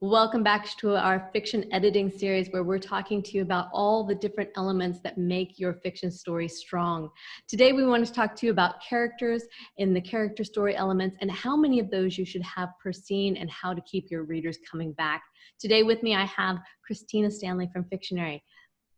Welcome back to our fiction editing series where we're talking to you about all the different elements that make your fiction story strong. Today we want to talk to you about characters and the character story elements and how many of those you should have per scene and how to keep your readers coming back. Today with me I have Christina Stanley from Fictionary.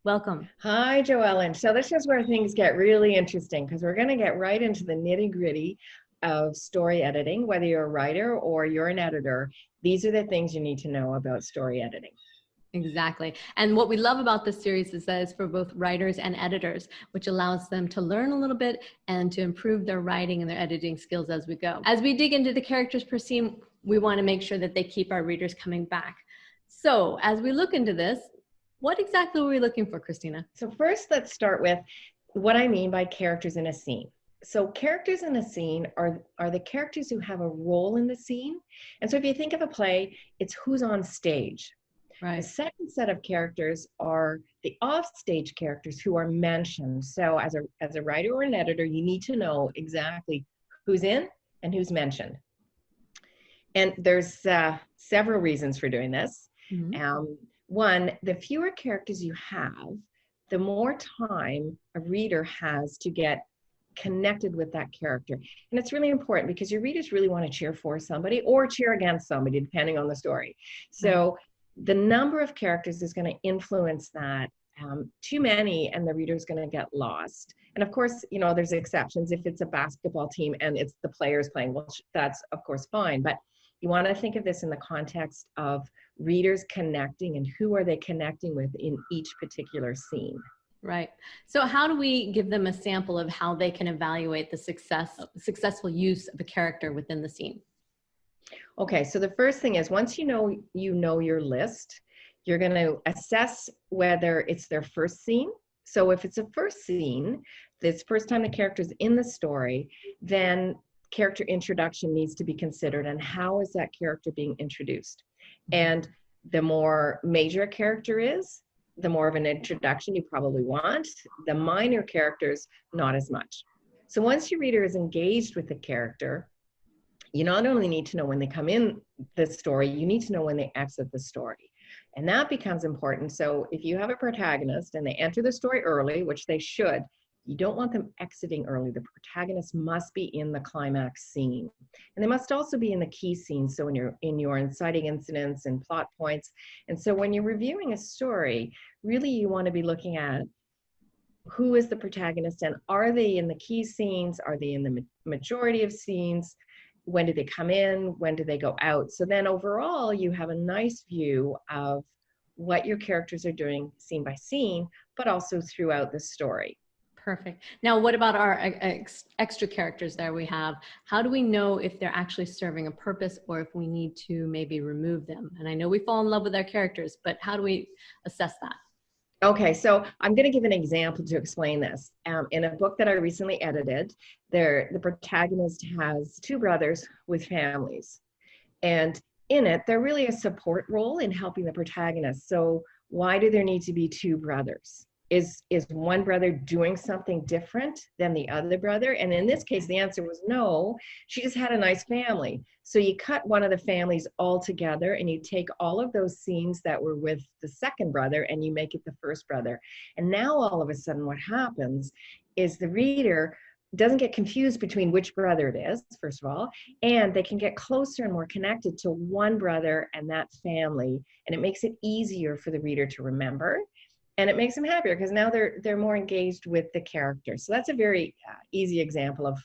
Welcome. Hi, Joellen. So this is where things get really interesting because we're going to get right into the nitty-gritty of story editing, whether you're a writer or you're an editor. These are the things you need to know about story editing. Exactly. And what we love about this series is that it's for both writers and editors, which allows them to learn a little bit and to improve their writing and their editing skills as we go. As we dig into the characters per scene, we want to make sure that they keep our readers coming back. So as we look into this, what exactly are we looking for, Christina? So first, let's start with what I mean by characters in a scene. So characters in a scene are the characters who have a role in the scene. And so if you think of a play, it's who's on stage. Right. The second set of characters are the off-stage characters who are mentioned. So as a writer or an editor, you need to know exactly who's in and who's mentioned. And there's several reasons for doing this. Mm-hmm. One, the fewer characters you have, the more time a reader has to get connected with that character. And it's really important because your readers really want to cheer for somebody or cheer against somebody, depending on the story. So the number of characters is going to influence that. Too many and the reader's going to get lost. And of course, you know, there's exceptions. If it's a basketball team and it's the players playing, well, that's of course fine. But you want to think of this in the context of readers connecting and who are they connecting with in each particular scene. Right. So how do we give them a sample of how they can evaluate the successful use of a character within the scene? Okay, so the first thing is once you know your list, you're going to assess whether it's their first scene. So if it's a first scene, this first time the character's in the story, then character introduction needs to be considered and how is that character being introduced. And the more major a character is, the more of an introduction you probably want. The minor characters, not as much. So once your reader is engaged with the character, you not only need to know when they come in the story, you need to know when they exit the story. And that becomes important. So if you have a protagonist and they enter the story early, which they should, you don't want them exiting early. The protagonist must be in the climax scene. And they must also be in the key scenes, so in your inciting incidents and plot points. And so when you're reviewing a story, really you want to be looking at who is the protagonist and are they in the key scenes? Are they in the majority of scenes? When do they come in? When do they go out? So then overall, you have a nice view of what your characters are doing scene by scene, but also throughout the story. Perfect. Now, what about our extra characters there we have? How do we know if they're actually serving a purpose or if we need to maybe remove them? And I know we fall in love with our characters, but how do we assess that? Okay, so I'm going to give an example to explain this. In a book that I recently edited, the protagonist has two brothers with families. And in it, they're really a support role in helping the protagonist. So why do there need to be two brothers? Is one brother doing something different than the other brother? And in this case, the answer was no. She just had a nice family. So you cut one of the families all together and you take all of those scenes that were with the second brother and you make it the first brother. And now all of a sudden what happens is the reader doesn't get confused between which brother it is, first of all, and they can get closer and more connected to one brother and that family. And it makes it easier for the reader to remember. And it makes them happier because now they're more engaged with the character. So that's a very easy example of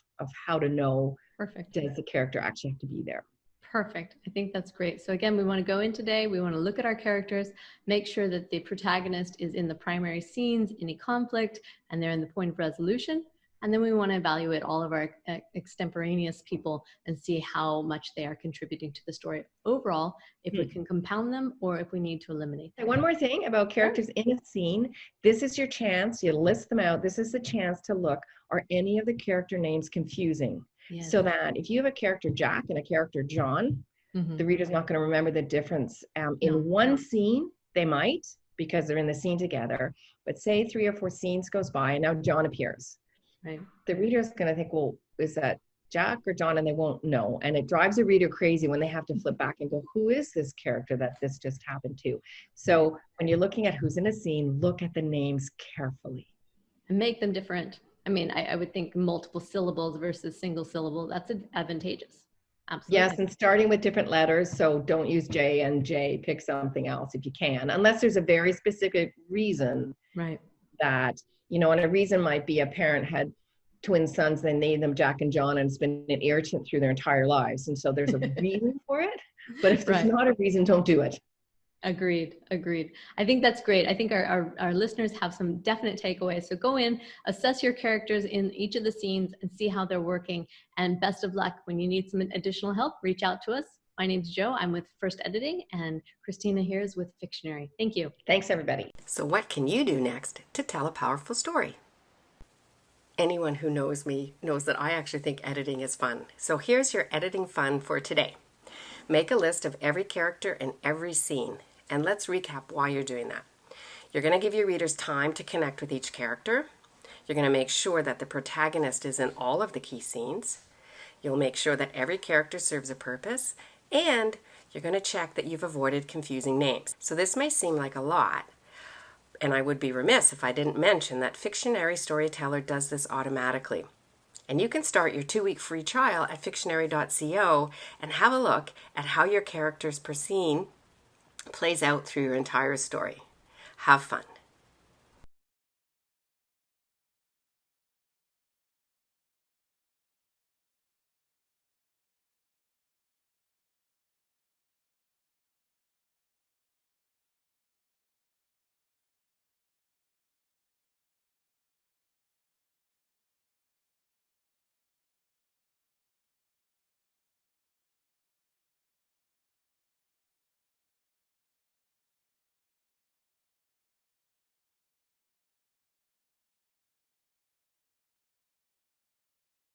how to know. Perfect. Does the character actually have to be there? Perfect. I think that's great. So again, we want to go in today. We want to look at our characters, make sure that the protagonist is in the primary scenes, any conflict, and they're in the point of resolution. And then we want to evaluate all of our extemporaneous people and see how much they are contributing to the story overall, if we can compound them or if we need to eliminate them. One more thing about characters in a scene. This is your chance. You list them out. This is the chance to look, are any of the character names confusing? Yes. So that if you have a character Jack and a character John, the reader's not going to remember the difference. In one scene, they might, because they're in the scene together. But say 3 or 4 scenes goes by and now John appears. Right. The reader is going to think, well, is that Jack or John, and they won't know. And it drives a reader crazy when they have to flip back and go, who is this character that this just happened to? So when you're looking at who's in a scene, look at the names carefully. And make them different. I mean, I would think multiple syllables versus single syllable, that's advantageous. Absolutely. Yes, and starting with different letters. So don't use J and J, pick something else if you can, unless there's a very specific reason. Right. That, and a reason might be a parent had twin sons, they named them Jack and John, and it's been an irritant through their entire lives. And so there's a reason for it. But if there's not a reason, don't do it. Agreed. I think that's great. I think our listeners have some definite takeaways. So go in, assess your characters in each of the scenes and see how they're working. And best of luck. When you need some additional help, reach out to us. My name's Jo. I'm with First Editing, and Christina here is with Fictionary. Thank you. Thanks, everybody. So what can you do next to tell a powerful story? Anyone who knows me knows that I actually think editing is fun. So here's your editing fun for today. Make a list of every character and every scene, and let's recap why you're doing that. You're going to give your readers time to connect with each character. You're going to make sure that the protagonist is in all of the key scenes. You'll make sure that every character serves a purpose, and you're going to check that you've avoided confusing names. So this may seem like a lot, and I would be remiss if I didn't mention that Fictionary StoryTeller does this automatically. And you can start your 2-week free trial at fictionary.co and have a look at how your characters per scene plays out through your entire story. Have fun.